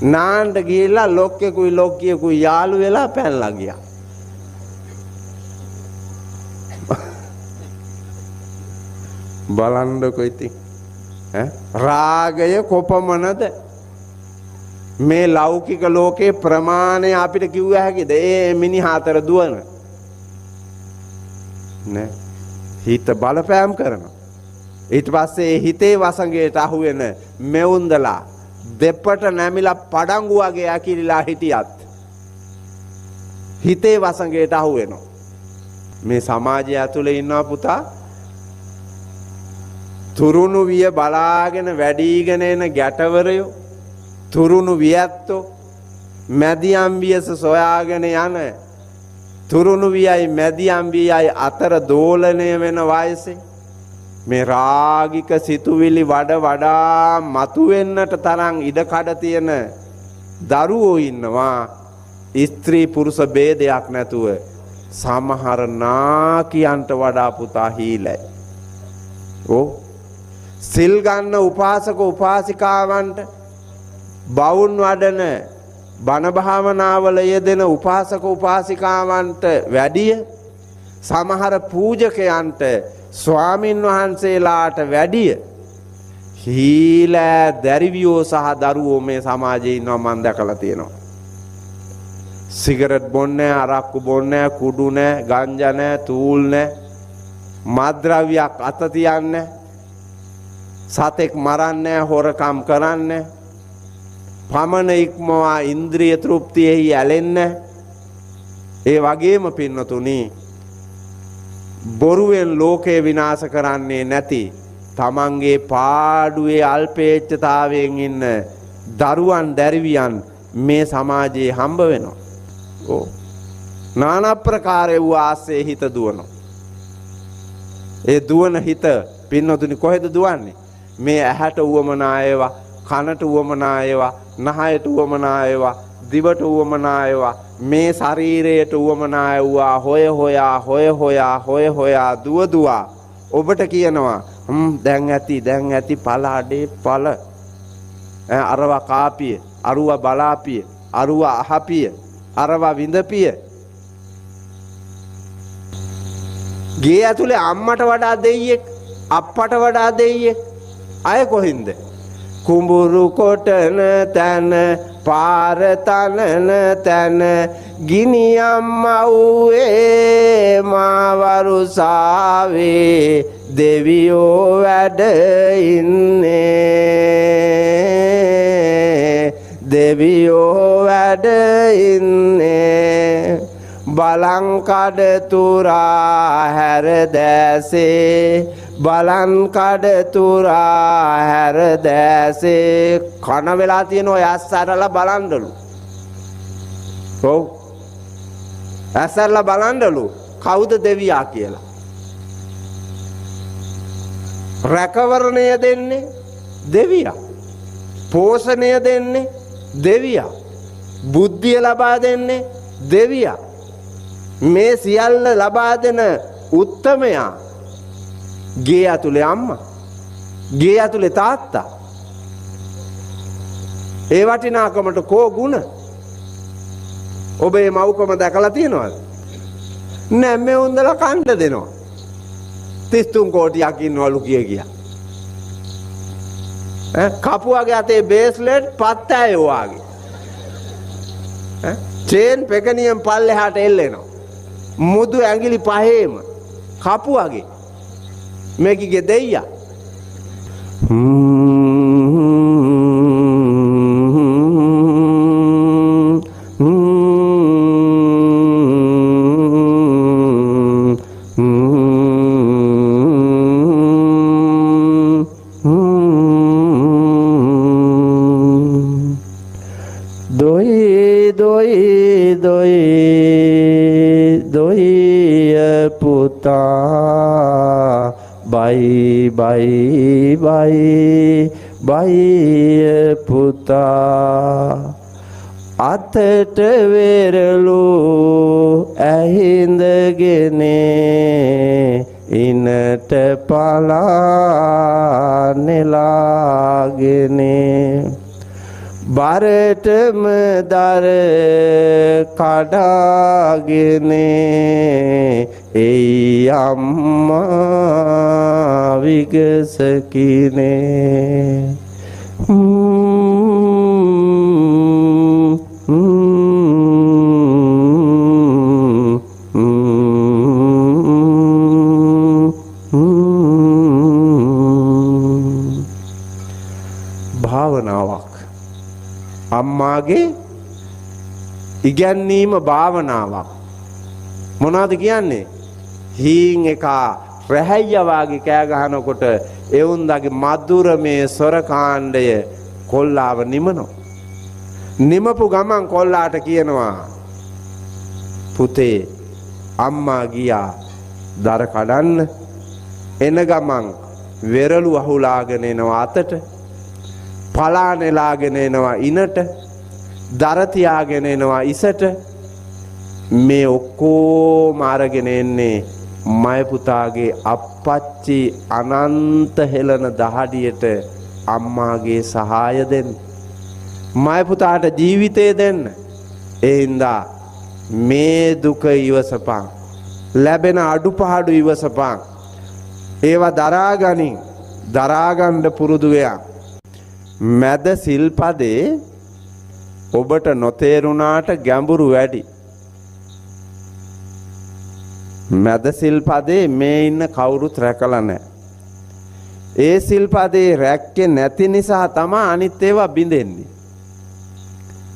නාන්න ගිහිල්ලා ලොක්කෙකුයි ලොක්කියකුයි යාළු වෙලා පැනලා ගියා. බලන්නකො ඉතින් රාගය කොපමණද මේ ලෞකික ලෝකේ ප්‍රමාණය අපිට කිව්ව හැකිද? ඒ මිනිහා අතර දුවන නේ හිත බලපෑම් කරනවා. ඊට පස්සේ හිතේ වසඟයට අහු වෙන මෙවුන්දලා දෙපට නැමිලා පඩංගු වගේ ඇකිලිලා හිටියත් හිතේ වසඟයට අහු වෙනවා. මේ සමාජය ඇතුලේ ඉන්නවා පුතා. තුරුණු විය බලාගෙන වැඩිගෙන එන ගැටවරයෝ, තුරුණු වියැත්තෝ, මැදියම් වියස සොයාගෙන යන තුරුණු වියයි මැදියම් වියයි අතර දෝලණය වෙන වයසේ මේ රාගික සිතුවිලි වඩා මතුවෙන්නට තරම් ඉඩකඩ තියෙන දරුවෝ ඉන්නවා. ස්ත්‍රී පුරුෂ ભેදයක් නැතුව සමහර නාකියන්ට වඩා පුතා හීලයි. සිල් ගන්න උපාසක උපාසිකාවන්ට, බවුන් වඩන බණ භාවනාවල යෙදෙන උපාසක උපාසිකාවන්ට වැඩිය සමහර පූජකයන්ට, ස්වාමින් වහන්සේලාට වැඩිය හීලෑ දැරිවියෝ සහ දරුවෝ මේ සමාජයේ ඉන්නවා. මම දැකලා තියෙනවා. සිගරට් බොන්නේ, අරක්කු බොන්නේ, කුඩු නැහැ, ගංජා නැහැ, තූල් නැහැ, මත්ද්‍රව්‍යයක් අත තියන්නේ, සතෙක් මරන්නේ, හොරකම් කරන්නේ, පමණ ඉක්මවා ඉන්ද්‍රිය තෘප්තියෙහි ඇලෙන්නේ. ඒ වගේම පින්නතුනි බොරුවෙන් ලෝකේ විනාශ කරන්නේ නැති තමන්ගේ පාඩුවේ අල්පේච්ඡතාවයෙන් ඉන්න දරුවන් දැරිවියන් මේ සමාජයේ හම්බ වෙනවා. නානා ප්‍රකාරයේ වූ ආසේ හිත දුවනවා. ඒ දුවන හිත පින්නතුනි කොහෙද දුවන්නේ? මේ ඇහැට උවමනා ඒවා, කනට උවමනා ඒවා, නහයට උවමනා ඒවා, දිවට උවමනා ඒවා, මේ ශරීරයට උවමනා ඒවා හොය හොයා දුව ඔබට කියනවා දැන් ඇති පළ අඩේ පළ අරවා කාපිය, අරුවා බලාපිය, අරුවා අහපිය, අරවා විඳපිය. ගේ ඇතුලේ අම්මට වඩා දෙයියෙක්, අප්පට වඩා දෙයියෙක් අය කොහින්ද? කුඹුරු කොටන තැන, පාර තනන තැන, ගිනි අම්මව්වේ මාවරුසාවේ දෙවියෝ වැඩ ඉන්නේ, දෙවියෝ වැඩ ඉන්නේ. බලන් කඩ තුරා හැර දැසේ, බලන් කඩ තුරා හැර දැසේ. කන වෙලා තියෙන ඔය ඇස්සරලා බලන්නලු. ඔව් ඇස්සරලා බලන්නලු කවුද දෙවියා කියලා. රැකවරණය දෙන්නේ දෙවියා, පෝෂණය දෙන්නේ දෙවියා, බුද්ධිය ලබා දෙන්නේ දෙවියා. මේ සියල්ල ලබා දෙන උත්තමයා ගේ ඇතුලේ අම්මා, ගේ ඇතුලේ තාත්තා. ඒ වටිනාකමට කෝ ගුණ? ඔබ මේ මව්කම දැකලා තියෙනවද? නෑ, මේ උන්දලා කණ්ඩ දෙනවා. 33 කෝටියක් ඉන්නවලු කියා. කපුවාගේ අතේ බේස්ලට් පත්තෑයෝ වාගේ. චේන් පෙකනියම් පල්ලෙහාට එල්ලෙනවා. මුදු ඇඟිලි පහේම කපුවාගේ. මේකගේ දෙයියා. බයි පුතා අතට වෙරළු ඇහිඳගෙන ඉනට පලා නෙලාගෙන බරටම දර කඩාගෙන එයි අම්මා විගසකිනේ භාවනාවක් අම්මාගේ ඉගැන්වීම භාවනාවක් මොනවද කියන්නේ හීන් එක රැහැයියා වාගේ කෑ ගහනකොට එවුන්දාගේ මధుර මේ සොර කාණ්ඩය කොල්ලාව නිමනෝ නිමපු ගමන් කොල්ලාට කියනවා පුතේ අම්මා ගියා දර කඩන්න එන ගමන් වෙරළු අහුලාගෙන එනවා අතට පලානෙලාගෙන එනවා ඉනට දර තියාගෙන එනවා ඉසට මේ ඔක්කොම අරගෙන එන්නේ මය පුතාගේ අප්පච්චි අනන්ත හෙළන දහඩියට අම්මාගේ සහාය දෙන්න මය පුතාට ජීවිතේ දෙන්න ඒ හින්දා මේ දුක ඉවසපන් ලැබෙන අඩුපාඩු ඉවසපන් ඒවා දරාගනින් දරාගන්න පුරුදු වෙයන් මැද සිල්පදේ ඔබට නොතේරුණාට ගැඹුරු වැඩි මැද සිල්පදේ මේ ඉන්න කවුරුත් රැකලා නැහැ ඒ සිල්පදේ රැක්කේ නැති නිසා තමයි අනිත් ඒවා බිඳෙන්නේ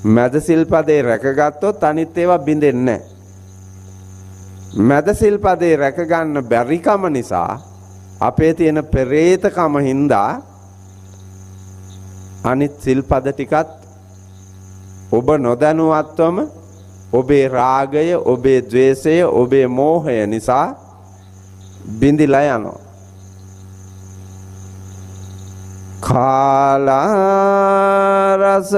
මැද සිල්පදේ රැකගත්තොත් අනිත් ඒවා බිඳෙන්නේ නැහැ මැද සිල්පදේ රැක ගන්න බැරිකම නිසා අපේ තියෙන පෙරේතකම හින්දා අනිත් සිල්පද ටිකත් ඔබ නොදැනුවත්වම ඔබේ රාගය ඔබේ ද්වේෂය ඔබේ මෝහය නිසා බිඳිලා යනවා කාලා රස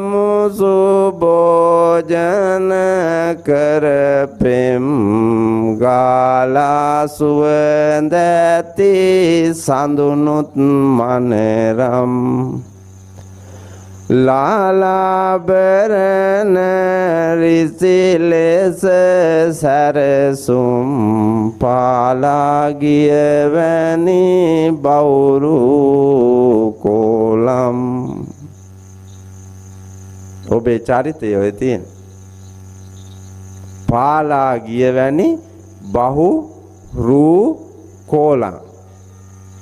මුසු භෝජන කරපෙම් ගාලා සුවඳති සඳුනුත් මනරම් ලාලාබරන රිසිලෙස සැරසුම් පාලාගිය වැනි බවුරු කොලම් ඔබේ චරිතය ඔය තියෙන පාලාගිය වැනි බහු රූ කොලම්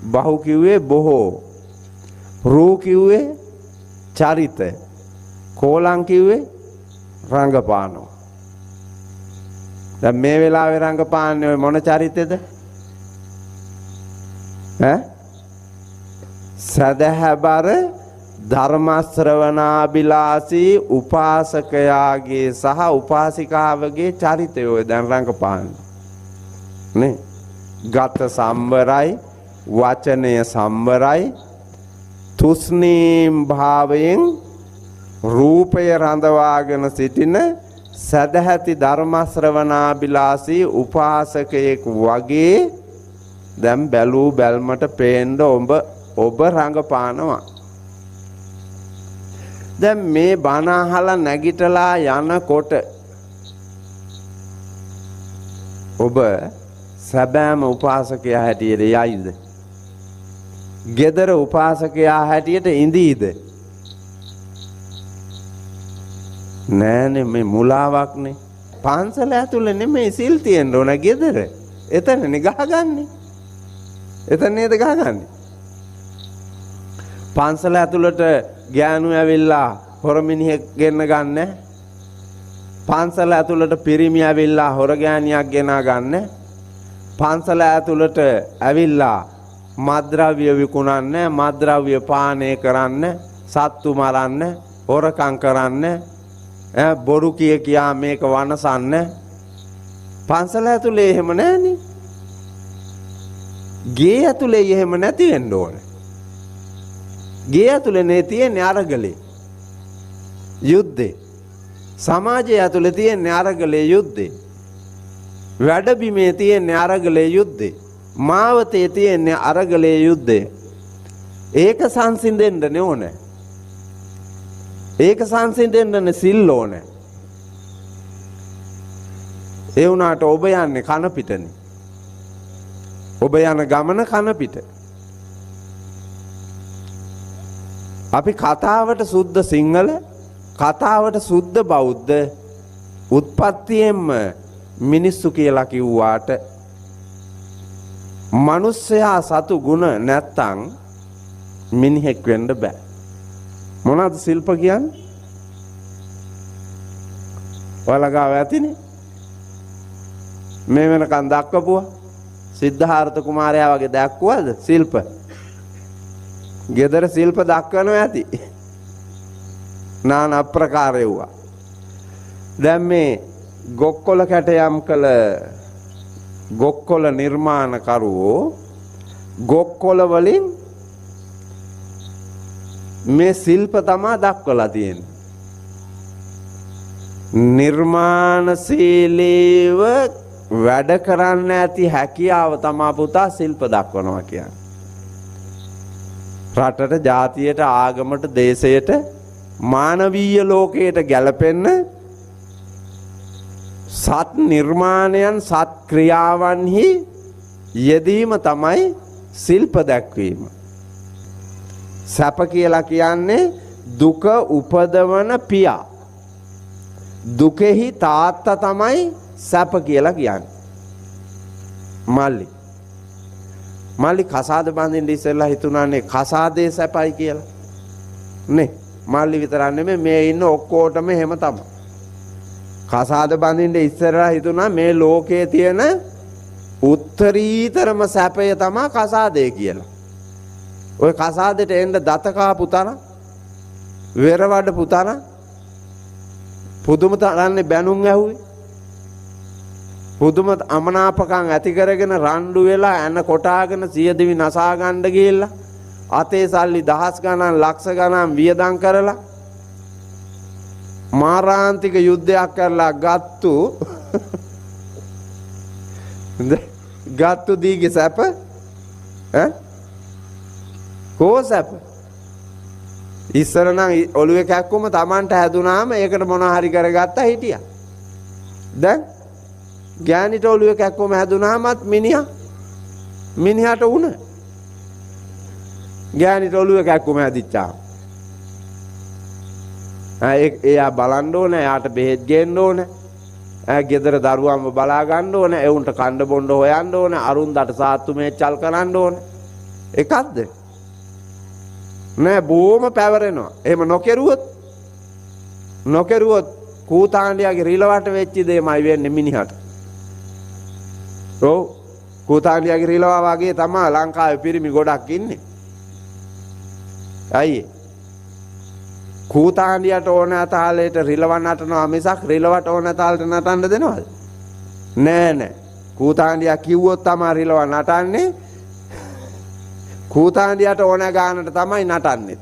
බහු කිව්වේ බොහෝ රූ කිව්වේ චරිත කෝලං කිව්වේ රංගපානෝ දැන් මේ වෙලාවේ රංගපාන්නේ ඔය මොන චරිතෙද සදහබර ධර්ම ශ්‍රවණාබිලාසී උපාසකයාගේ සහ උපාසිකාවගේ චරිතය ඔය දැන් රංගපාන්නේ නේ ගත සම්වරයි වචනය සම්වරයි තුස්නීම් භාවයෙන් රූපය රඳවාගෙන සිටින සදහැති ධර්ම ශ්‍රවණාබිලාසී උපාසකයෙක් වගේ දැන් බැලූ බැල්මට පේන්න ඔබ රඟපානවා දැන් මේ බණ අහලා නැගිටලා යනකොට ඔබ සැබෑම උපාසකයා හැටියට යයිද ගෙදර උපාසකයා හැටියට ඉඳීද නෑනේ මේ මුලාවක්නේ පන්සල ඇතුළේ නෙමෙයි සිල් තියෙන්න ඕන ගෙදර එතනනේ ගහගන්නේ එතන නේද ගහගන්නේ පන්සල ඇතුළට ගෑනු ඇවිල්ලා හොර මිනිහෙක් ගෙන්න ගන්න පන්සල ඇතුළට පිරිමි ඇවිල්ලා හොර ගෑණියක් ගෙනා ගන්න පන්සල ඇතුළට ඇවිල්ලා මද්ද්‍රව්‍ය විකුණන්න මද්ද්‍රව්‍ය පානය කරන්න සත්තු මරන්න හොරකම් කරන්න බොරු කියා මේක වනසන්න පන්සල ඇතුලේ එහෙම නැහනේ ගේ ඇතුලේ එහෙම නැති වෙන්න ඕනේ ගේ ඇතුලේ නේ තියෙන්නේ අරගලේ යුද්ධේ සමාජය ඇතුලේ තියෙන්නේ අරගලේ යුද්ධේ වැඩබිමේ තියෙන්නේ අරගලේ යුද්ධේ මාවතේ තියෙන්නේ අරගලේ යුද්ධය ඒක සංසිඳෙන්න ඕනේ ඒක සංසිඳෙන්න සිල් ඕනේ. ඒ වුණාට ඔබ යන්නේ කන පිටනේ. ඔබ යන ගමන කන පිට. අපි කතාවට සුද්ධ සිංහල, කතාවට සුද්ධ බෞද්ධ, උත්පත්තියෙන්ම මිනිස්සු කියලා කිව්වාට මිනිස්සයා සතු ගුණ නැත්තම් මිනිහෙක් වෙන්න බෑ. මොනවද ශිල්ප කියන්නේ? ඔයාලා ගාව ඇතිනේ. මේ වෙනකන් දක්වපුවා. සිද්ධාර්ථ කුමාරයා වගේ දැක්වුවද ශිල්ප? ගෙදර ශිල්ප දක්වනවා ඇති. නාන අප්‍රකාරයුවා. දැන් මේ ගොක්කොල කැටයම් කළ ගොක්කොල නිර්මාණකරුවෝ ගොක්කොල වලින් මේ ශිල්ප තමයි දක්වලා තියෙන්නේ. නිර්මාණශීලීව වැඩ කරන්න ඇති හැකියාව තමයි පුතා ශිල්ප දක්වනවා කියන්නේ. රටට, ජාතියට, ආගමට, දේශයට, මානවීය ලෝකයට ගැලපෙන්න සත් නිර්මාණයන්, සත් ක්‍රියාවන්හි යෙදීම තමයි ශිල්ප දැක්වීම. සැප කියලා කියන්නේ දුක උපදවන පියා. දුකෙහි තාත්තා තමයි සැප කියලා කියන්නේ. මල්ලි කසාද බඳින්න ඉස්සෙල්ලා හිතුණානේ කසාදේ සැපයි කියලා. නේ මල්ලි විතරක් නෙමෙයි මේ ඉන්න ඔක්කොටම එහෙම තමයි. කසාද බඳින්න ඉස්සෙල්ලා හිතුණා මේ ලෝකයේ තියෙන උත්තරීතරම සැපය තමයි කසාදේ කියලා. ඔය කසාදෙට එන්න දත කාපු තරම්, වෙර වඩපු තරම් පුදුම තරන්නේ බැනුම් ඇහුවේ. පුදුම අමනාපකම් ඇති කරගෙන රණ්ඩු වෙලා එන කොටාගෙන සියදිවි නසා ගන්න ගිහිල්ලා අතේ සල්ලි දහස් ගණන් ලක්ෂ ගණන් වියදම් කරලා මාරාන්තික යුද්ධයක් කරලා ගත්තු දීගේ සැප කෝ සැප ඉස්සර නම් ඔළුවේ කැක්කුම Tamanට හැදුනාම ඒකට මොනවා හරි කරගත්තා හිටියා. දැන් ගෑනිට ඔළුවේ කැක්කුම හැදුනාමත් මිනිහාට උණ. ගෑනිට ඔළුවේ කැක්කුම හැදිච්චා. එයා බලන්න ඕනේ, එයාට බෙහෙත් ගේන්න ඕනේ. ගෙදර දරුවන්ව බලා ගන්න ඕනේ, එවුන්ට කණ්ඩ බොණ්ඩ හොයන්න ඕනේ, අරුන්දට සාත්තු මේචල් කරන්න ඕනේ. එකක්ද? නෑ බොහොම පැවරෙනවා. එහෙම නොකරුවොත් කූතාණ්ඩියාගේ රිලවට වෙච්ච දෙයමයි වෙන්නේ මිනිහට. ඔව් කූතාණ්ඩියාගේ රිලවා වගේ තමයි ලංකාවේ පිරිමි ගොඩක් ඉන්නේ. අයියේ කූතාණ්ඩියට ඕන තාලෙට රිලව නටනවා මිසක් රිලවට ඕන තාලෙට නටන්න දෙනවද? නෑ. කූතාණ්ඩියා කිව්වොත් තමයි රිලව නටන්නේ. කූතාණ්ඩියට ඕන ගානට තමයි නටන්නෙත්.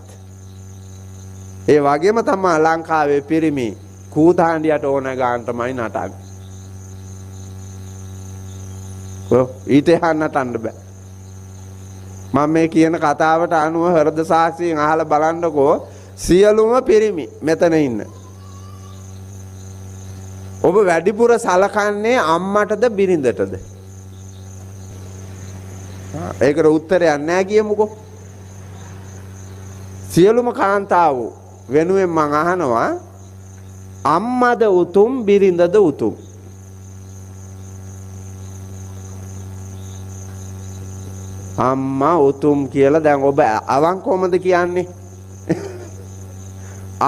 ඒ වගේම තමයි ලංකාවේ පිරිමි කූතාණ්ඩියට ඕන ගාන තමයි නටන්නේ. ඊට එහා නටන්න බෑ. මම මේ කියන කතාවට අනුව හෘද සාක්ෂියෙන් අහලා බලන්නකෝ සියලුම පිරිමි මෙතන ඉන්න. ඔබ වැඩිපුර සලකන්නේ අම්මටද බිරිඳටද? ඒකට උත්තරයක් නැහැ කියමුකෝ. සියලුම කාන්තාවෝ වෙනුවෙන් මං අහනවා අම්මද උතුම් බිරිඳද උතුම්? අම්මා උතුම් කියලා දැන් ඔබ අවංකවමද කියන්නේ?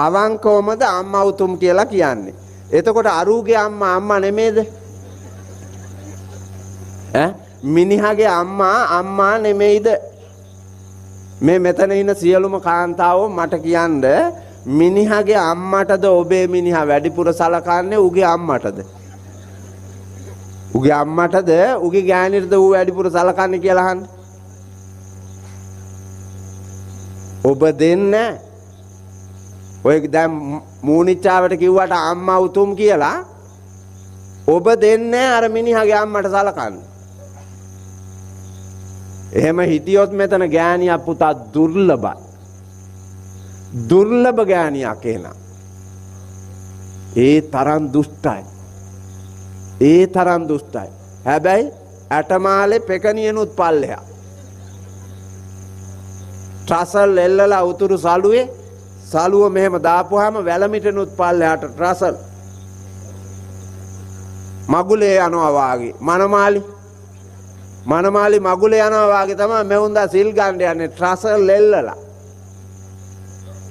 අවංකවමද අම්මා උතුම් කියලා කියන්නේ? එතකොට අරුගේ අම්මා නෙමේද? මිනිහාගේ අම්මා නෙමෙයිද? මේ මෙතන ඉන්න සියලුම කාන්තාවෝ මට කියන්න මිනිහාගේ අම්මටද ඔබේ මිනිහා වැඩිපුර සලකන්නේ උගේ අම්මටද? උගේ අම්මටද උගේ ගෑණිටද ඌ වැඩිපුර සලකන්නේ කියලා අහන්න. ඔබ දෙන්න ඔය දැන් මූනිච්චාවට කිව්වට අම්මා උතුම් කියලා ඔබ දෙන්නේ අර මිනිහාගේ අම්මට සලකන්නේ. එහෙම හිටියොත් මෙතන ගෑණියක් පුතා දුර්ලභයි. දුර්ලභ ගෑණියක් එහෙනම්. ඒ තරම් දුෂ්ටයි. ඒ තරම් දුෂ්ටයි. හැබැයි ඇටමාලේ පෙකණියනුත් පල්ලෙහා. ට්‍රසල් එල්ලලා උතුරු සලුවේ සලුව මෙහෙම දාපුවාම වැලමිටනුත් පල්ලෙහාට ට්‍රසල්. මගුලේ යනවා වාගේ මනමාලි මගුලේ යනවා වාගේ තමයි මෙවුන්දා සිල් ගන්න යන්නේ ට්‍රසල් එල්ලලා.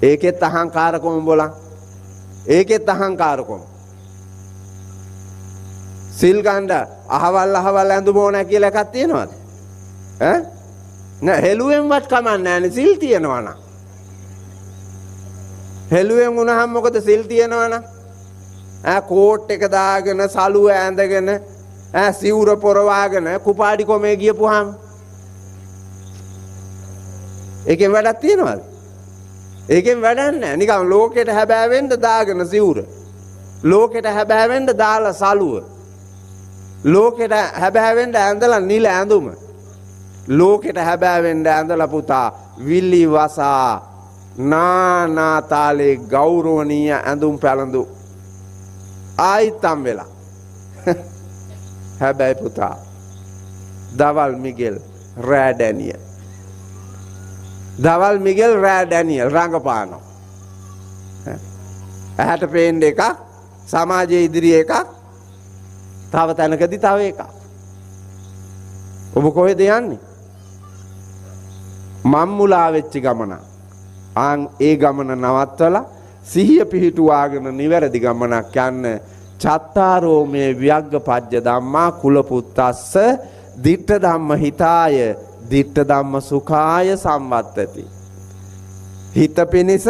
ඒකෙත් අහංකාරකම බොලන්. ඒකෙත් අහංකාරකම. සිල් ගන්න අහවල් ඇඳුම ඕන කියලා එකක් තියෙනවද? ඈ? නෑ හෙළුවෙන්වත් කමන්නේ නෑනේ සිල් තියනවා නම්. හෙළුවෙන් වුණාම මොකද සිල් තියනවා නම්? කෝට් එක දාගෙන සලුව ඇඳගෙන සිවුර පොරවාගෙන කුපාඩි කොමේ ගියපුවාම ඒකෙන් වැඩක් තියනවද? ඒකෙන් වැඩක් නැහැ. නිකන් ලෝකෙට හැබෑවෙන්න දාගෙන සිවුර. ලෝකෙට හැබෑවෙන්න දාලා සලුව. ලෝකෙට හැබෑවෙන්න ඇඳලා නිල ඇඳුම. ලෝකෙට හැබෑවෙන්න ඇඳලා පුතා විලි වසා නානා තාලේ ගෞරවනීය ඇඳුම් පැළඳු ආයිතම් වෙලා. හැබැයි පුතා දවල් මිගෙල් රෑ ඩැනියල් රංගපානවා. ඇහැට පේන්න එකක් සමාජයේ ඉදිරියේ එකක් තව තැනකදී තව එකක්. ඔබ කොහෙද යන්නේ? මම්මුලා වෙච්ච ගමන. ඒ ගමන නවත්තලා සිහිය පිහිටුවාගෙන නිවැරදි ගමනක් යන්න. චත්තාරෝ මේ ව්‍යග්ගපජ්ජ ධම්මා කුලපුත්තස්ස දිට්ඨ ධම්ම හිතාය දිට්ඨ ධම්ම සුඛාය සම්වත්තති. හිත පිනිස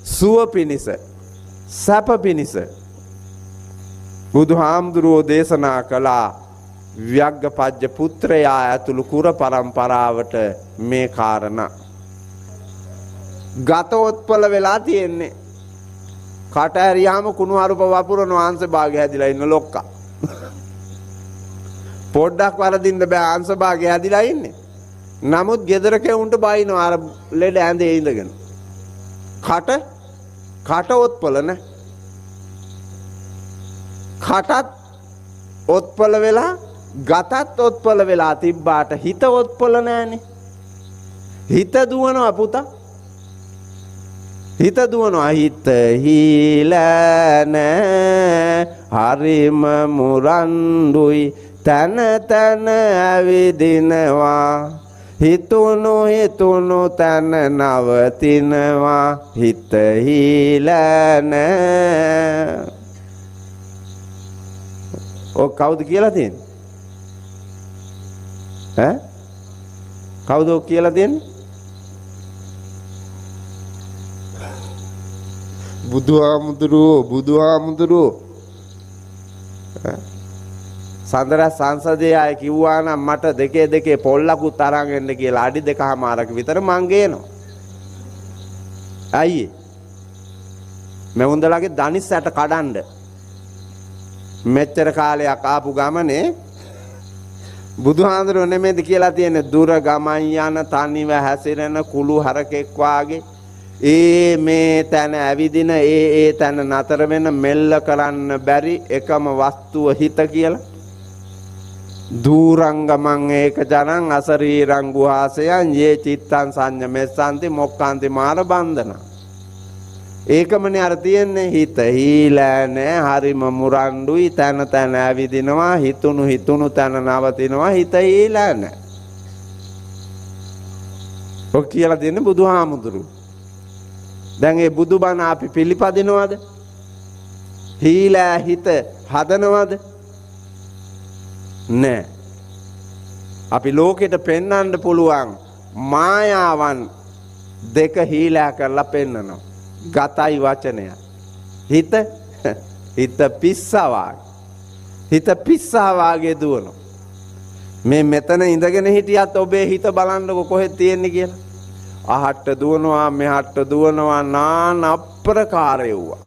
සුව පිනිස සැප පිනිස බුදුහාමුදුරුවෝ දේශනා කළා ව්‍යග්ගපජ්ජ පුත්‍රයා ඇතුළු කුර පරම්පරාවට මේ කාරණා. ගතෝත්පල වෙලා තියෙන්නේ. කට ඇරියාම කුණු අරුප වපුරන වංශ භාගය හැදිලා ඉන්න ලොක්කා. පොඩ්ඩක් වරදින්න බෑ අංශ භාගය හැදිලා ඉන්නේ. නමුත් ගෙදරක උන්ට බයිනවා අර ලෙඩ ඇඳේ ඉඳගෙන. කට ඔත්පල නේ. කටත් ඔත්පල වෙලා ගතත් ඔත්පල වෙලා තිබ්බාට හිත ඔත්පල නෑනේ. හිත දුවනවා පුතා. හිත දුවනවා. හිත හීලන හරිම මුරන්ඩුයි තන තන ඇවිදිනවා. හිතුණු තන නවතිනවා. හිත හීලන. ඔය කවුද කියලා තියෙන්නේ? ඈ? කවුද කියලා දෙන්නේ? බුදුහාමුදුරුවෝ සඳර සංසදයේ අය කිව්වා නම් මට දෙකේ පොල්ලකුත් අරන් එන්න කියලා අඩි 2මාරක විතර මං ගේනවා. අයියේ මෙවුන්දලාගේ දනිස්සට කඩන්න මෙච්චර කාලයක් ආපු ගමනේ බුදුහාමුදුරුවෝ නෙමෙයිද කියලා තියෙන්නේ දුර ගමන් යන තනිව හැසිරෙන කුළු හරකෙක් වාගේ මේ තැන ඇවිදින ඒ තැන නතර වෙන මෙල්ල කරන්න බැරි එකම වස්තුව හිත කියලා. දූරංගමං ඒක ජනං අසරීරං ගුහාසයන් යේ චිත්තං සංයමෙස්සන්ති මොක්ඛන්ති මාර බන්ධන. ඒකමනේ අර තියෙන්නේ හිත හීලෑනේ හරිම මුරණ්ඩුයි තන තන ඇවිදිනවා හිතුණු තන නවතිනවා හිත හීලෑනේ. ඔක් කියලා දෙන්නේ බුදුහාමුදුරුවෝ. දැන් ඒ බුදුබණ අපි පිළිපදිනවද? හීලා හිත හදනවද? නෑ. අපි ලෝකෙට පෙන්වන්න පුළුවන් මායාවන් දෙක හීලා කරලා පෙන්නනවා. ගතයි වචනය. හිත පිස්සා වාගේ දුවනවා. මේ මෙතන ඉඳගෙන හිටියත් ඔබේ හිත බලන්නකො කොහෙද තියෙන්නේ කියලා. අහට්ට දුවනවා මෙහාට දුවනවා නාන අප්‍රකාරයුවා.